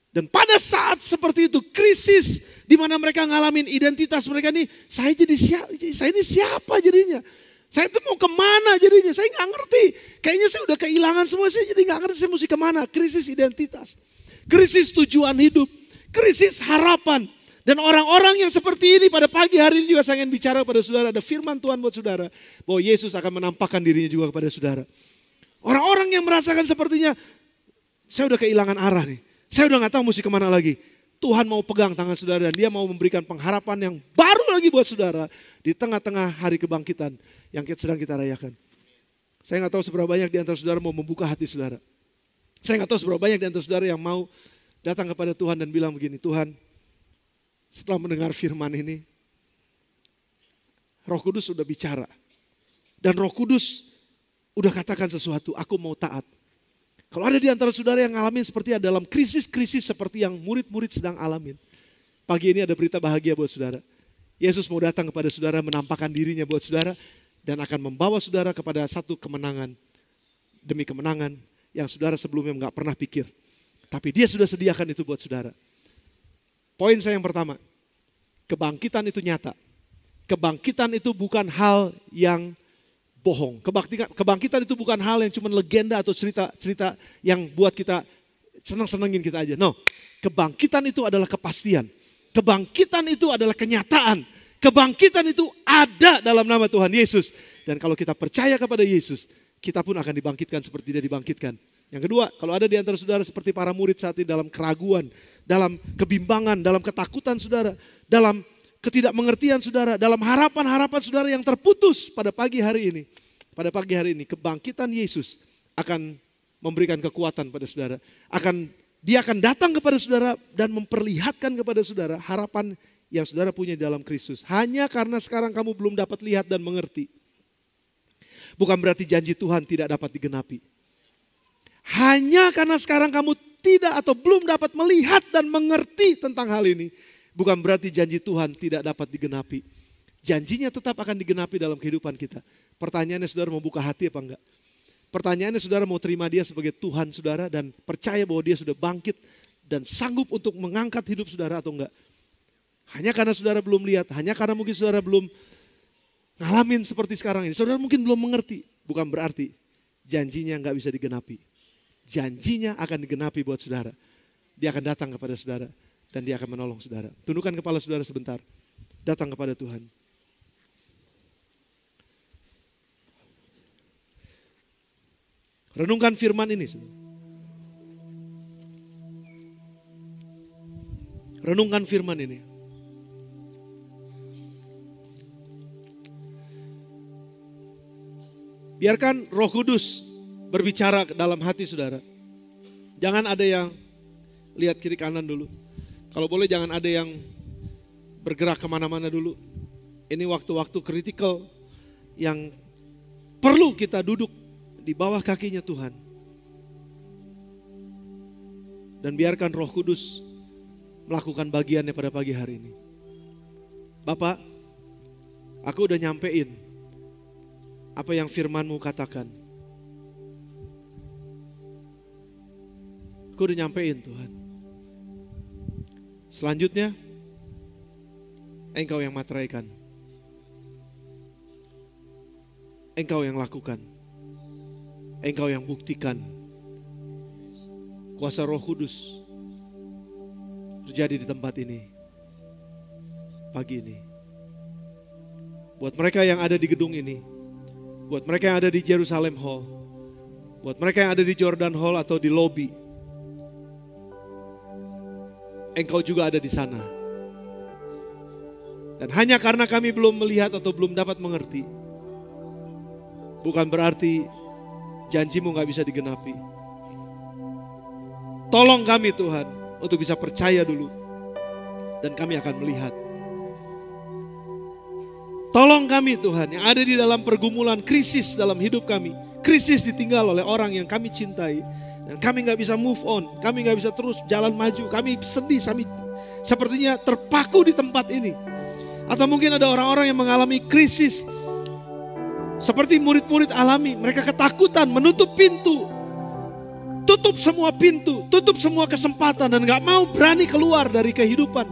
Dan pada saat seperti itu krisis. Di mana mereka ngalamin identitas mereka nih. Saya ini siapa jadinya? Saya itu mau kemana jadinya? Saya nggak ngerti. Kayaknya saya udah kehilangan semua. Saya jadi nggak ngerti saya mesti kemana. Krisis identitas. Krisis tujuan hidup. Krisis harapan. Dan orang-orang yang seperti ini pada pagi hari ini juga saya ingin bicara kepada saudara. Ada firman Tuhan buat saudara. Bahwa Yesus akan menampakkan dirinya juga kepada saudara. Orang-orang yang merasakan sepertinya. Saya udah kehilangan arah nih. Saya udah nggak tahu mesti kemana lagi. Tuhan mau pegang tangan saudara dan dia mau memberikan pengharapan yang baru lagi buat saudara. Di tengah-tengah hari kebangkitan yang sedang kita rayakan. Saya nggak tahu seberapa banyak di antara saudara mau membuka hati saudara. Saya nggak tahu seberapa banyak di antara saudara yang mau datang kepada Tuhan dan bilang begini, Tuhan, setelah mendengar firman ini, Roh Kudus sudah bicara. Dan Roh Kudus udah katakan sesuatu, aku mau taat. Kalau ada di antara saudara yang ngalamin seperti dalam krisis-krisis seperti yang murid-murid sedang alamin. Pagi ini ada berita bahagia buat saudara. Yesus mau datang kepada saudara, menampakkan dirinya buat saudara. Dan akan membawa saudara kepada satu kemenangan demi kemenangan yang saudara sebelumnya nggak pernah pikir. Tapi dia sudah sediakan itu buat saudara. Poin saya yang pertama, kebangkitan itu nyata. Kebangkitan itu bukan hal yang bohong. Kebangkitan itu bukan hal yang cuma legenda atau cerita yang buat kita seneng-senengin kita aja. No, kebangkitan itu adalah kepastian. Kebangkitan itu adalah kenyataan. Kebangkitan itu ada dalam nama Tuhan Yesus. Dan kalau kita percaya kepada Yesus, kita pun akan dibangkitkan seperti dia dibangkitkan. Yang kedua, kalau ada di antara saudara seperti para murid saat ini dalam keraguan, dalam kebimbangan, dalam ketakutan saudara, dalam ketidakmengertian saudara, dalam harapan-harapan saudara yang terputus pada pagi hari ini. Pada pagi hari ini, kebangkitan Yesus akan memberikan kekuatan pada saudara. Dia akan datang kepada saudara dan memperlihatkan kepada saudara harapan yang saudara punya di dalam Kristus. Hanya karena sekarang kamu belum dapat lihat dan mengerti. Bukan berarti janji Tuhan tidak dapat digenapi. Hanya karena sekarang kamu tidak atau belum dapat melihat dan mengerti tentang hal ini. Bukan berarti janji Tuhan tidak dapat digenapi. Janjinya tetap akan digenapi dalam kehidupan kita. Pertanyaannya saudara mau buka hati apa enggak? Pertanyaannya saudara mau terima dia sebagai Tuhan saudara dan percaya bahwa dia sudah bangkit dan sanggup untuk mengangkat hidup saudara atau enggak? Hanya karena saudara belum lihat, hanya karena mungkin saudara belum ngalamin seperti sekarang ini. Saudara mungkin belum mengerti, bukan berarti janjinya enggak bisa digenapi. Janjinya akan digenapi buat saudara. Dia akan datang kepada saudara dan dia akan menolong saudara. Tundukkan kepala saudara sebentar, datang kepada Tuhan. Renungkan firman ini. Renungkan firman ini. Biarkan Roh Kudus berbicara dalam hati saudara. Jangan ada yang lihat kiri kanan dulu. Kalau boleh jangan ada yang bergerak kemana-mana dulu. Ini waktu-waktu kritikal yang perlu kita duduk di bawah kakinya Tuhan. Dan biarkan Roh Kudus melakukan bagiannya pada pagi hari ini. Bapak, aku udah nyampein apa yang firman-Mu katakan. Aku udah nyampein Tuhan. Selanjutnya, Engkau yang materaikan. Engkau yang lakukan. Engkau yang buktikan. Kuasa Roh Kudus terjadi di tempat ini. Pagi ini. Buat mereka yang ada di gedung ini. Buat mereka yang ada di Jerusalem Hall. Buat mereka yang ada di Jordan Hall atau di lobby. Engkau juga ada di sana. Dan hanya karena kami belum melihat atau belum dapat mengerti. Bukan berarti janji-Mu gak bisa digenapi. Tolong kami Tuhan untuk bisa percaya dulu. Dan kami akan melihat. Tolong kami Tuhan yang ada di dalam pergumulan krisis dalam hidup kami. Krisis ditinggal oleh orang yang kami cintai. Dan kami gak bisa move on. Kami gak bisa terus jalan maju. Kami sedih, kami sepertinya terpaku di tempat ini. Atau mungkin ada orang-orang yang mengalami krisis. Seperti murid-murid alami. Mereka ketakutan menutup pintu. Tutup semua pintu. Tutup semua kesempatan. Dan gak mau berani keluar dari kehidupan.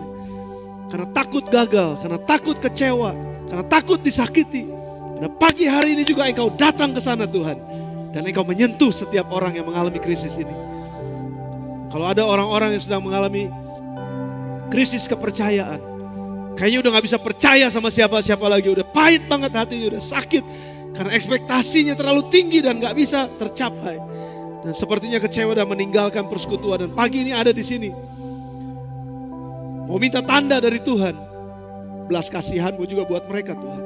Karena takut gagal. Karena takut kecewa. Karena takut disakiti. Karena pagi hari ini juga Engkau datang ke sana Tuhan. Dan Engkau menyentuh setiap orang yang mengalami krisis ini. Kalau ada orang-orang yang sedang mengalami krisis kepercayaan. Kayaknya udah gak bisa percaya sama siapa-siapa lagi. Udah pahit banget hatinya, udah sakit. Karena ekspektasinya terlalu tinggi dan gak bisa tercapai. Dan sepertinya kecewa dan meninggalkan persekutuan. Dan pagi ini ada di sini. Mau minta tanda dari Tuhan. Belas kasihan-Mu juga buat mereka Tuhan.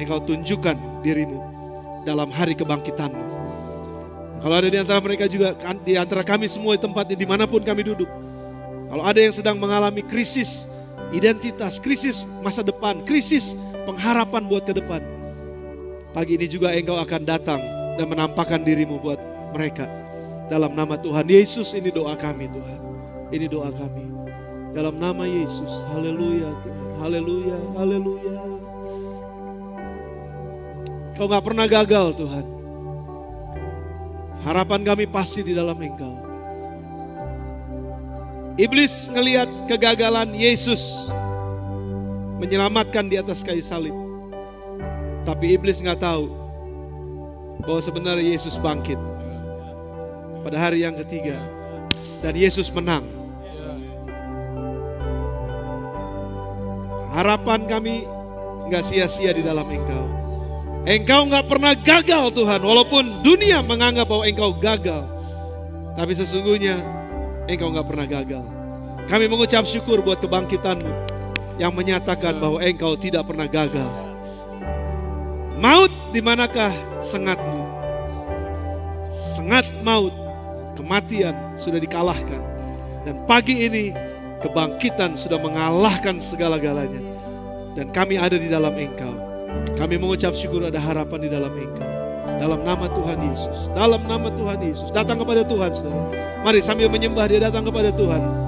Engkau tunjukkan diri-Mu dalam hari kebangkitan-Mu. Kalau ada di antara mereka juga, di antara kami semua di tempat ini, dimanapun kami duduk. Kalau ada yang sedang mengalami krisis identitas, krisis masa depan, krisis pengharapan buat ke depan. Pagi ini juga Engkau akan datang dan menampakkan diri-Mu buat mereka. Dalam nama Tuhan Yesus ini doa kami Tuhan. Ini doa kami. Dalam nama Yesus. Haleluya Tuhan. Haleluya, haleluya. Kau gak pernah gagal Tuhan. Harapan kami pasti di dalam Engkau. Iblis ngelihat kegagalan Yesus menyelamatkan di atas kayu salib. Tapi iblis gak tahu bahwa sebenarnya Yesus bangkit pada hari yang ketiga. Dan Yesus menang. Harapan kami nggak sia-sia di dalam Engkau. Engkau nggak pernah gagal Tuhan, walaupun dunia menganggap bahwa Engkau gagal. Tapi sesungguhnya Engkau nggak pernah gagal. Kami mengucap syukur buat kebangkitan-Mu yang menyatakan bahwa Engkau tidak pernah gagal. Maut, di manakah sengat-Mu? Sengat maut, kematian sudah dikalahkan. Dan pagi ini kebangkitan sudah mengalahkan segala-galanya. Dan kami ada di dalam Engkau. Kami mengucap syukur ada harapan di dalam Engkau. Dalam nama Tuhan Yesus. Dalam nama Tuhan Yesus. Datang kepada Tuhan, saudara. Mari sambil menyembah dia datang kepada Tuhan.